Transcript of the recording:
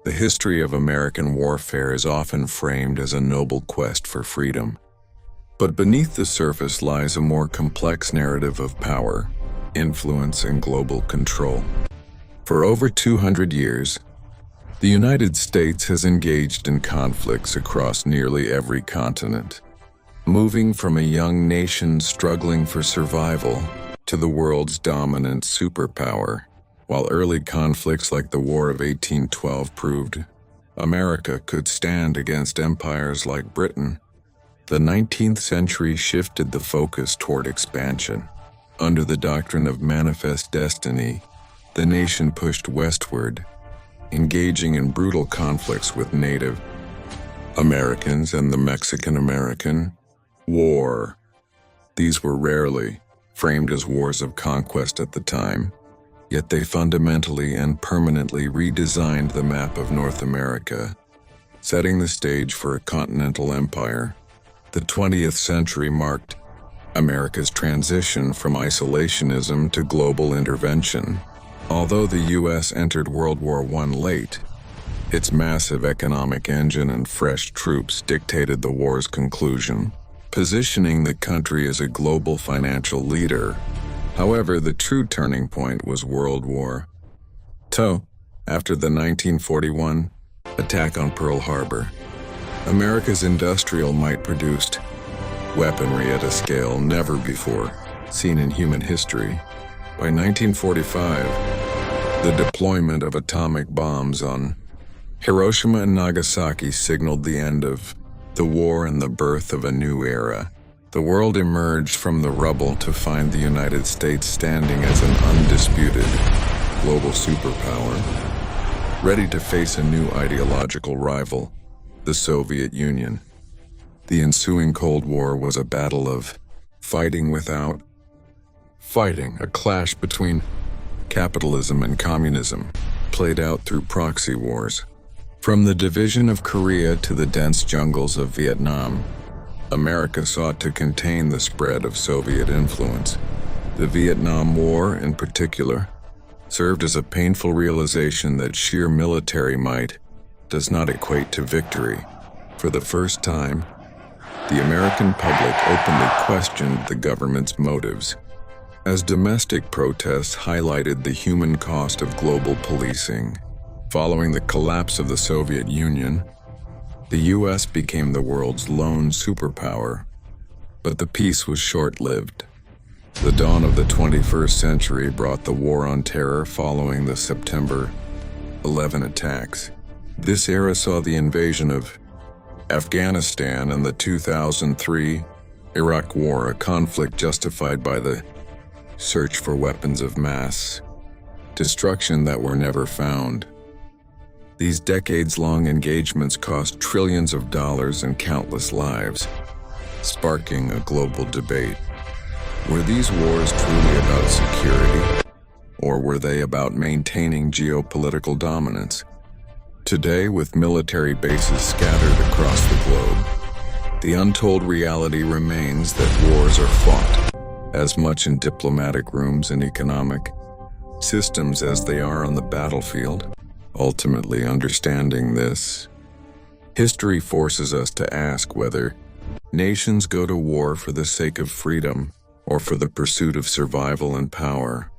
The history of American warfare is often framed as a noble quest for freedom. But beneath the surface lies a more complex narrative of power, influence, and global control. For over 200 years, the United States has engaged in conflicts across nearly every continent, moving from a young nation struggling for survival to the world's dominant superpower. While early conflicts like the War of 1812 proved America could stand against empires like Britain, the 19th century shifted the focus toward expansion. Under the doctrine of manifest destiny, the nation pushed westward, engaging in brutal conflicts with Native Americans and the Mexican-American War. These were rarely framed as wars of conquest at the time, yet they fundamentally and permanently redesigned the map of North America, setting the stage for a continental empire. The 20th century marked America's transition from isolationism to global intervention. Although the U.S. entered World War I late, its massive economic engine and fresh troops dictated the war's conclusion, positioning the country as a global financial leader. However, the true turning point was World War II. After the 1941 attack on Pearl Harbor, America's industrial might produced weaponry at a scale never before seen in human history. By 1945, the deployment of atomic bombs on Hiroshima and Nagasaki signaled the end of the war and the birth of a new era. The world emerged from the rubble to find the United States standing as an undisputed global superpower, ready to face a new ideological rival, the Soviet Union. The ensuing Cold War was a battle of fighting without fighting, a clash between capitalism and communism, played out through proxy wars. From the division of Korea to the dense jungles of Vietnam, America sought to contain the spread of Soviet influence. The Vietnam War, in particular, served as a painful realization that sheer military might does not equate to victory. For the first time, the American public openly questioned the government's motives, as domestic protests highlighted the human cost of global policing. Following the collapse of the Soviet Union, the U.S. became the world's lone superpower, but the peace was short-lived. The dawn of the 21st century brought the War on Terror following the September 11 attacks. This era saw the invasion of Afghanistan and the 2003 Iraq War, a conflict justified by the search for weapons of mass destruction that were never found. These decades-long engagements cost trillions of dollars and countless lives, sparking a global debate. Were these wars truly about security, or were they about maintaining geopolitical dominance? Today, with military bases scattered across the globe, the untold reality remains that wars are fought as much in diplomatic rooms and economic systems as they are on the battlefield. Ultimately, understanding this, history forces us to ask whether nations go to war for the sake of freedom or for the pursuit of survival and power.